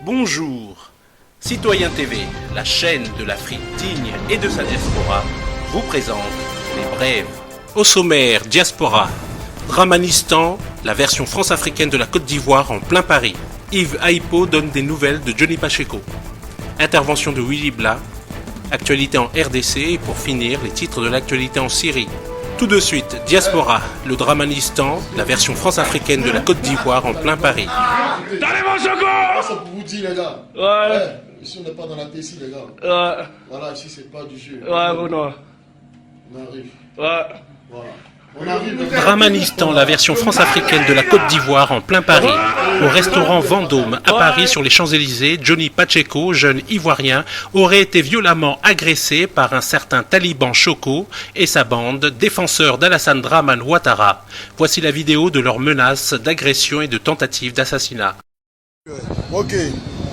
Bonjour. Citoyen TV, la chaîne de l'Afrique digne et de sa diaspora, vous présente les brèves. Au sommaire, diaspora. Dramanistan, la version France-africaine de la Côte d'Ivoire en plein Paris. Yves Aipo donne des nouvelles de Johnny Pacheco. Intervention de Willy Bla. Actualité en RDC et pour finir, les titres de l'actualité en Syrie. Tout de suite, Diaspora, le Dramanistan, la version France-africaine de la Côte d'Ivoire en plein Paris. Allez mon secours! Ça pour vous dire les gars. Ouais. Ici on n'est pas dans la Tessie les gars. Ouais. Voilà, ici c'est pas du jeu. Ouais, bon non. On arrive. Ouais. Voilà. On arrive. Dramanistan, la version France-africaine de la Côte d'Ivoire en plein Paris. Au restaurant Vendôme à Paris sur les Champs-Élysées, Johnny Pacheco, jeune ivoirien, aurait été violemment agressé par un certain Taliban Choco et sa bande, défenseurs d'Alassane Dramane Ouattara. Voici la vidéo de leurs menaces d'agression et de tentatives d'assassinat. Ok,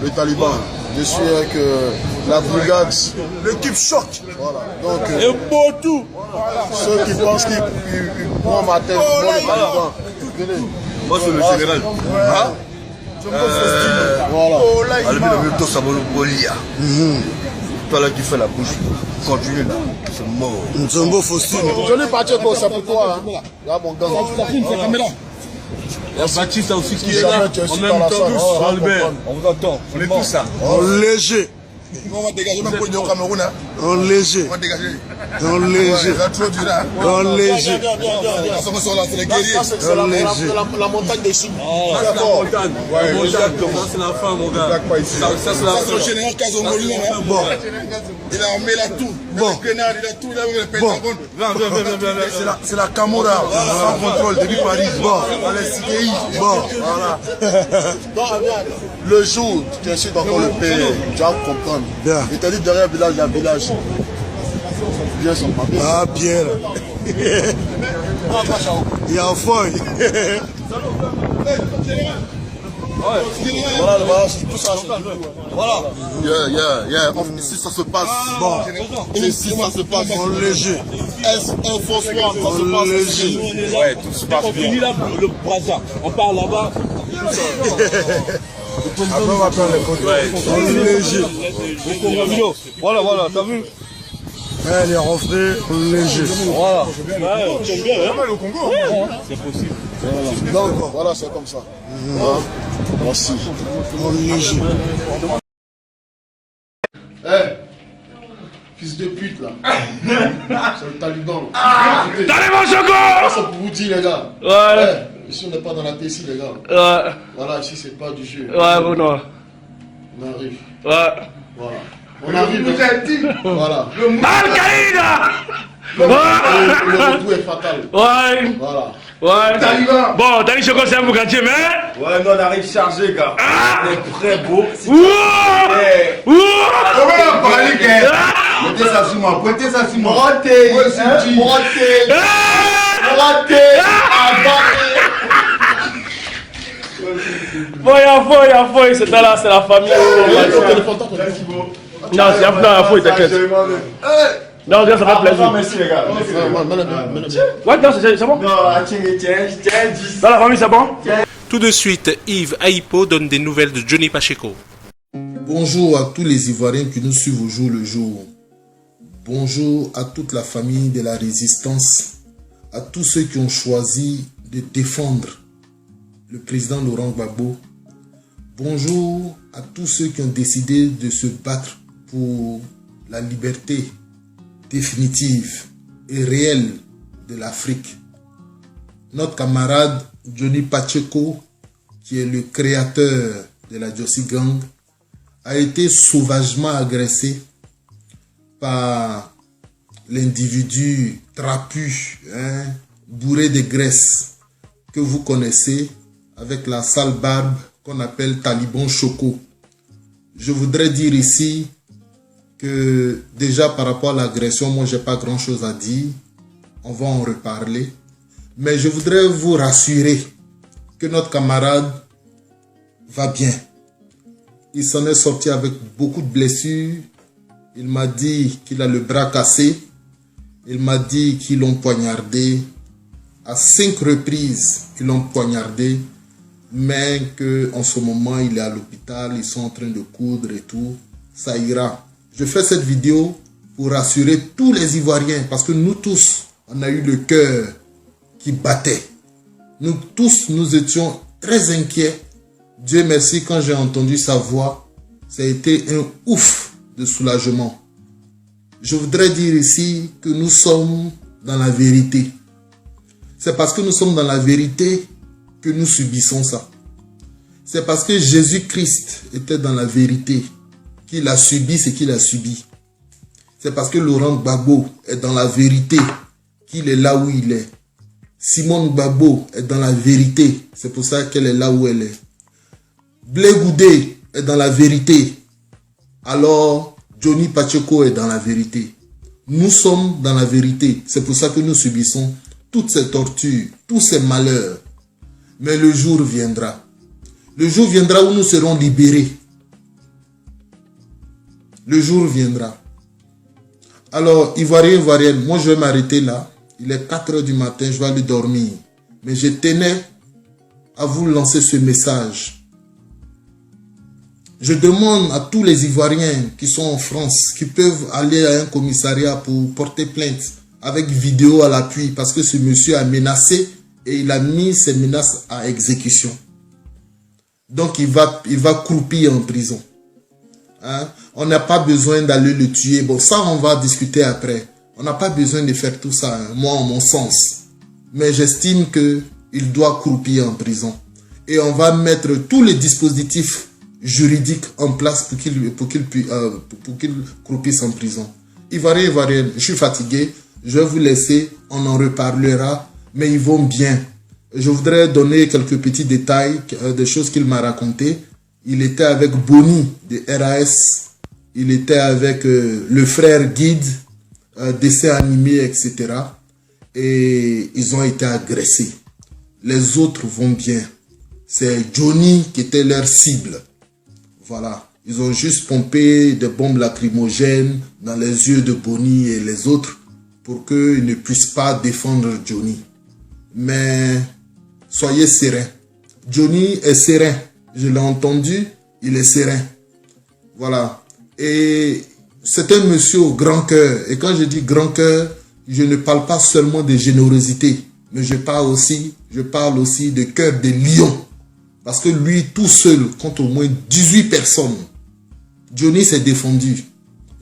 le Taliban. Je suis avec la brigade. L'équipe choc. Voilà. Donc, Et beau tout. ceux qui pensent qu'ils prennent ma tête, moi le Taliban. Venez. Moi c'est le général. Hein? Voilà. Toi là qui fais la bouche, continue là. C'est mort. Nzombo Faustine. Johnny Pacheco, c'est pour toi. Hein? Là, mon gars. Il y a Baptiste aussi qui Si est là. jamais tu es En sur même la temps, salle, tous, on va Albert. comprendre. On vous entend. On est tous là. En léger. On va dégager même pour au Cameroun. En léger. On va dégager. En léger. Ça trop dur là. En léger. On sont là, c'est les guerriers. En léger. La montagne des Chines. C'est la montagne. Ouais, exactement. Ça c'est la fin mon gars. Ça c'est la fin. C'est le général Kazongoli. Bon. Il a emmené là tout. Bon. Les grenades, il a tout. Il a le Bon. Pentagone. C'est la Camorra. Sans contrôle depuis Paris. Bon. Allez, CDI. Bon. Voilà. Le jour où tu essaies d'encore le payer, tu vas comprendre. Bien. Il t'a dit derrière village, il y a village. Bien son papier. Ah, bien. Il y a un feuille. Voilà, tout ça. Voilà. Ici, ça se passe. Bon. Ici, ça se passe. En léger. Est-ce un faux soir, ça se passe ici. Ouais, tout se passe bien. Là, le Brazza, on part là-bas. Après, on va prendre les photos. En léger. Voilà, t'as vu? Elle est rentrée en léger. Voilà. Donc, voilà, c'est comme ça. Merci. En léger. Fils de pute, là. C'est le Taliban. Allez mon secours! Ça pour vous dire, les gars. Ouais. Ici, on n'est pas dans la Tessie, les gars. Ouais. Voilà, ici, c'est pas du jeu. Ouais, bon non. On arrive. Ouais. Voilà. On arrive. Voilà. Al-Qaïda! Le retour est fatal. Ouais. Voilà. Ouais. Bon, Dani Choco, c'est un boucantier, mais. Ouais, non, on arrive chargé, gars. On est prêt, beau. Ouah! Ouah! Pointez ça sur moi, pointez ça sur moi. Roté. Il y a fouille, c'est là, c'est la famille. Non, c'est la fouille, t'inquiète. Non, ça fait plaisir. Merci, les gars. Ouais, non, c'est bon. Non, tiens, 10. Dans la famille, c'est bon? Tout de suite, Yves Aipo donne des nouvelles de Johnny Pacheco. Bonjour à tous les Ivoiriens qui nous suivent au jour le jour. Bonjour à toute la famille de la résistance, à tous ceux qui ont choisi de défendre le président Laurent Gbagbo. Bonjour à tous ceux qui ont décidé de se battre pour la liberté définitive et réelle de l'Afrique. Notre camarade Johnny Pacheco, qui est le créateur de la Jossi Gang, a été sauvagement agressé par l'individu trapu, bourré de graisse, que vous connaissez, avec la sale barbe qu'on appelle Taliban Choco. Je voudrais dire ici que déjà par rapport à l'agression, moi j'ai pas grand chose à dire, on va en reparler, mais je voudrais vous rassurer que notre camarade va bien. Il s'en est sorti avec beaucoup de blessures. Il m'a dit qu'il a le bras cassé. Il m'a dit qu'ils l'ont poignardé. À 5 reprises, ils l'ont poignardé. mais qu'en ce moment, il est à l'hôpital, ils sont en train de coudre et tout. Ça ira. Je fais cette vidéo pour rassurer tous les Ivoiriens, parce que nous tous, on a eu le cœur qui battait. Nous tous, nous étions très inquiets. Dieu merci, quand j'ai entendu sa voix, ça a été un ouf de soulagement. Je voudrais dire ici que nous sommes dans la vérité. C'est parce que nous sommes dans la vérité que nous subissons ça. C'est parce que Jésus-Christ était dans la vérité qu'il a subi ce qu'il a subi. C'est parce que Laurent Gbagbo est dans la vérité qu'il est là où il est. Simone Gbagbo est dans la vérité. C'est pour ça qu'elle est là où elle est. Blé Goudé est dans la vérité. Alors, Johnny Pacheco est dans la vérité. Nous sommes dans la vérité. C'est pour ça que nous subissons toutes ces tortures, tous ces malheurs. Mais le jour viendra. Le jour viendra où nous serons libérés. Le jour viendra. Alors, Ivoirien, Ivoirienne, moi je vais m'arrêter là. Il est 4 h du matin, je vais aller dormir. Mais je tenais à vous lancer ce message. Je demande à tous les Ivoiriens qui sont en France, qui peuvent aller à un commissariat pour porter plainte avec vidéo à l'appui, parce que ce monsieur a menacé et il a mis ses menaces à exécution. Donc il va croupir en prison. Hein? On n'a pas besoin d'aller le tuer. Bon, ça on va discuter après. On n'a pas besoin de faire tout ça, hein, moi en mon sens. Mais j'estime qu'il doit croupir en prison. Et on va mettre tous les dispositifs juridiques en place pour qu'il croupisse en prison. Ivoirien, Ivoirienne, je suis fatigué. Je vais vous laisser, on en reparlera. Mais ils vont bien. Je voudrais donner quelques petits détails des choses qu'il m'a racontées. Il était avec Boni de RAS. Il était avec le frère Guide, dessin animé, etc. Et ils ont été agressés. Les autres vont bien. C'est Johnny qui était leur cible. Voilà. Ils ont juste pompé des bombes lacrymogènes dans les yeux de Boni et les autres pour qu'ils ne puissent pas défendre Johnny. Mais soyez serein. Johnny est serein. Je l'ai entendu, il est serein. Voilà. Et c'est un monsieur au grand cœur. Et quand je dis grand cœur, je ne parle pas seulement de générosité, mais je parle aussi de cœur de lion. Parce que lui, tout seul, contre au moins 18 personnes, Johnny s'est défendu.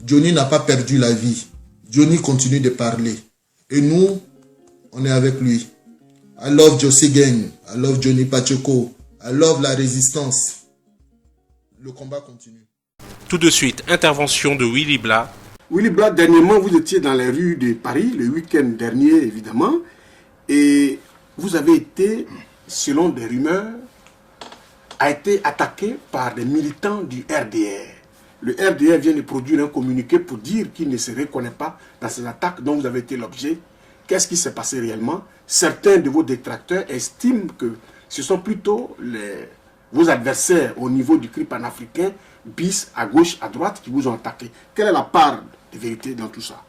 Johnny n'a pas perdu la vie. Johnny continue de parler. Et nous, on est avec lui. I love Josie Gang. I love Johnny Pacheco. I love la résistance. Le combat continue. Tout de suite, intervention de Willy Bla. Willy Bla, dernièrement, vous étiez dans les rues de Paris, le week-end dernier, évidemment. Et vous avez été, selon des rumeurs, a été attaqué par des militants du RDR. Le RDR vient de produire un communiqué pour dire qu'il ne se reconnaît pas dans ces attaques dont vous avez été l'objet. Qu'est-ce qui s'est passé réellement? Certains de vos détracteurs estiment que ce sont plutôt vos adversaires au niveau du CRI panafricain, bis à gauche, à droite, qui vous ont attaqué. Quelle est la part de vérité dans tout ça?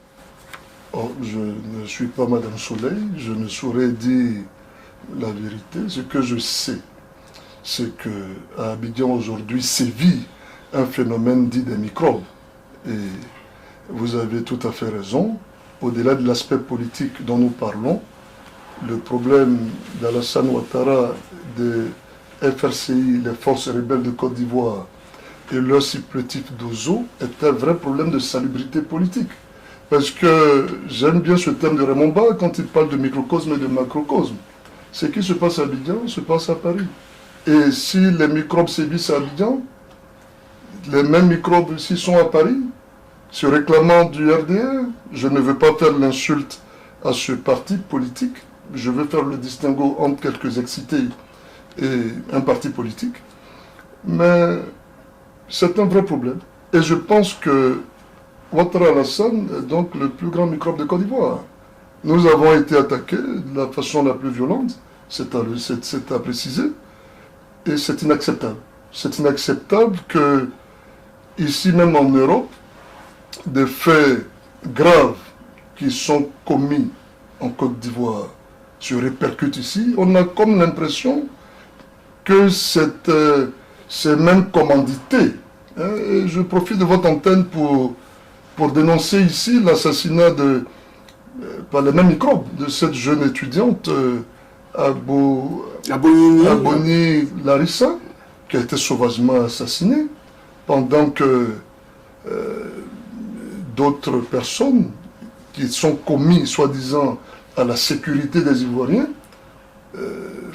Oh, je ne suis pas Madame Soleil, je ne saurais dire la vérité. Ce que je sais, c'est qu'à Abidjan aujourd'hui sévit un phénomène dit des microbes. Et vous avez tout à fait raison. Au-delà de l'aspect politique dont nous parlons, le problème d'Alassane Ouattara, de FRCI, les forces rebelles de Côte d'Ivoire, et leur supplétif d'Ozo est un vrai problème de salubrité politique. Parce que j'aime bien ce terme de Raymond Barre quand il parle de microcosme et de macrocosme. Ce qui se passe à Abidjan se passe à Paris. Et si les microbes sévissent à Abidjan, les mêmes microbes ici sont à Paris, se réclamant du RDR. Je ne veux pas faire l'insulte à ce parti politique. Je veux faire le distinguo entre quelques excités et un parti politique. Mais c'est un vrai problème. Et je pense que Ouattara Alassane est donc le plus grand microbe de Côte d'Ivoire. Nous avons été attaqués de la façon la plus violente, c'est à préciser, et c'est inacceptable. C'est inacceptable que, ici même en Europe, des faits graves qui sont commis en Côte d'Ivoire se répercutent ici. On a comme l'impression que c'est même commandité. Et je profite de votre antenne pour dénoncer ici l'assassinat par les mêmes microbes de cette jeune étudiante Aboni Larissa, qui a été sauvagement assassinée, pendant que d'autres personnes qui sont commis, soi-disant, à la sécurité des Ivoiriens,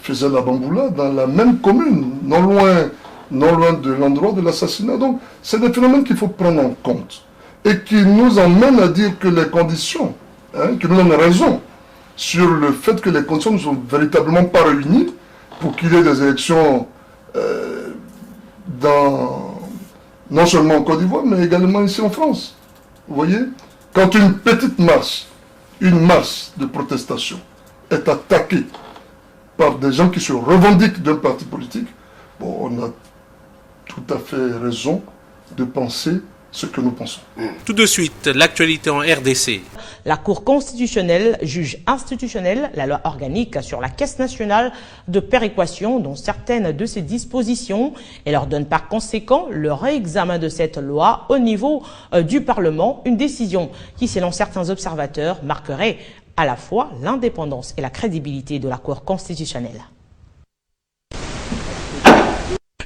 faisaient la bamboula dans la même commune, non loin de l'endroit de l'assassinat. Donc, c'est des phénomènes qu'il faut prendre en compte et qui nous emmènent à dire que les conditions, qui nous donnent raison sur le fait que les conditions ne sont véritablement pas réunies pour qu'il y ait des élections non seulement en Côte d'Ivoire, mais également ici en France. Vous voyez, quand une petite masse, une masse de protestation est attaquée par des gens qui se revendiquent d'un parti politique, bon, on a tout à fait raison de penser ce que nous pensons. Tout de suite, l'actualité en RDC. La Cour constitutionnelle juge institutionnelle la loi organique sur la Caisse nationale de péréquation, dont certaines de ses dispositions, et leur donne par conséquent le réexamen de cette loi au niveau du Parlement, une décision qui, selon certains observateurs, marquerait à la fois l'indépendance et la crédibilité de la Cour constitutionnelle.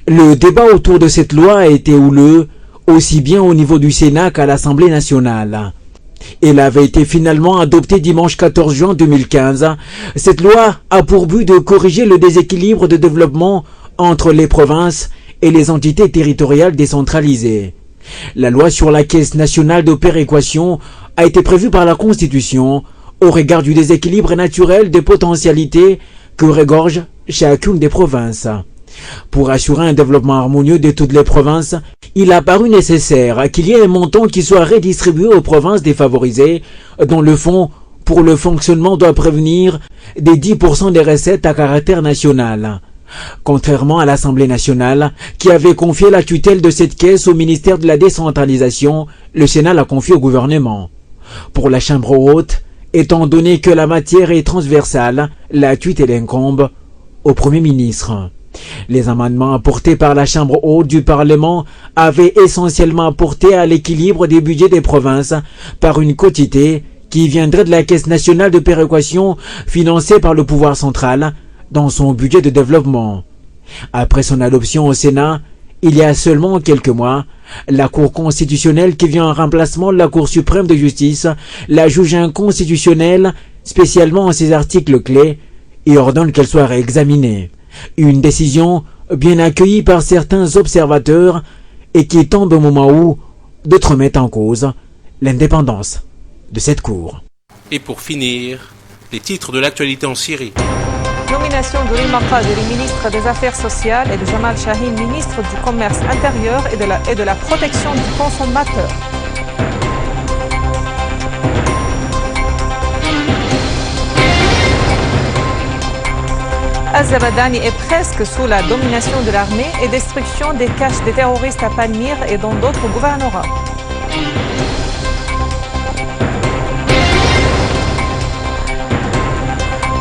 Le débat autour de cette loi a été houleux, aussi bien au niveau du Sénat qu'à l'Assemblée nationale. Elle avait été finalement adoptée dimanche 14 juin 2015. Cette loi a pour but de corriger le déséquilibre de développement entre les provinces et les entités territoriales décentralisées. La loi sur la Caisse nationale de péréquation a été prévue par la Constitution au regard du déséquilibre naturel des potentialités que regorge chacune des provinces. Pour assurer un développement harmonieux de toutes les provinces, il a paru nécessaire qu'il y ait un montant qui soit redistribué aux provinces défavorisées, dont le fonds pour le fonctionnement doit prévenir des 10% des recettes à caractère national. Contrairement à l'Assemblée nationale, qui avait confié la tutelle de cette caisse au ministère de la décentralisation, le Sénat l'a confié au gouvernement. Pour la Chambre haute, étant donné que la matière est transversale, la tutelle incombe au Premier ministre. Les amendements apportés par la Chambre haute du Parlement avaient essentiellement apporté à l'équilibre des budgets des provinces par une quotité qui viendrait de la Caisse nationale de péréquation financée par le pouvoir central dans son budget de développement. Après son adoption au Sénat, il y a seulement quelques mois, la Cour constitutionnelle, qui vient en remplacement de la Cour suprême de justice, la juge inconstitutionnelle spécialement en ses articles clés et ordonne qu'elle soit réexaminée. Une décision bien accueillie par certains observateurs et qui tombe au moment où d'autres mettent en cause l'indépendance de cette Cour. Et pour finir, les titres de l'actualité en Syrie. Nomination de Rima Qaderi, ministre des Affaires sociales, et de Jamal Shahin, ministre du Commerce intérieur et de la protection du consommateur. Az-Zabadani est presque sous la domination de l'armée et destruction des caches des terroristes à Palmyre et dans d'autres gouvernorats.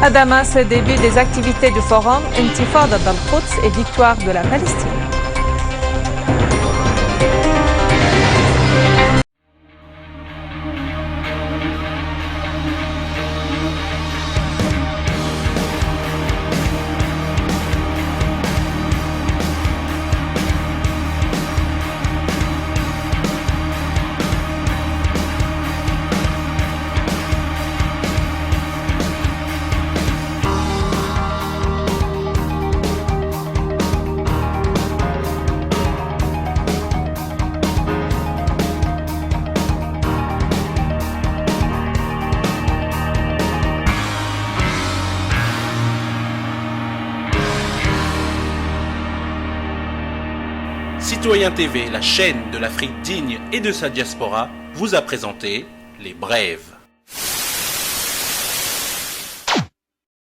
À Damas, début des activités du forum Intifada d'Al-Quds et victoire de la Palestine. Citoyen TV, la chaîne de l'Afrique digne et de sa diaspora, vous a présenté Les Brèves.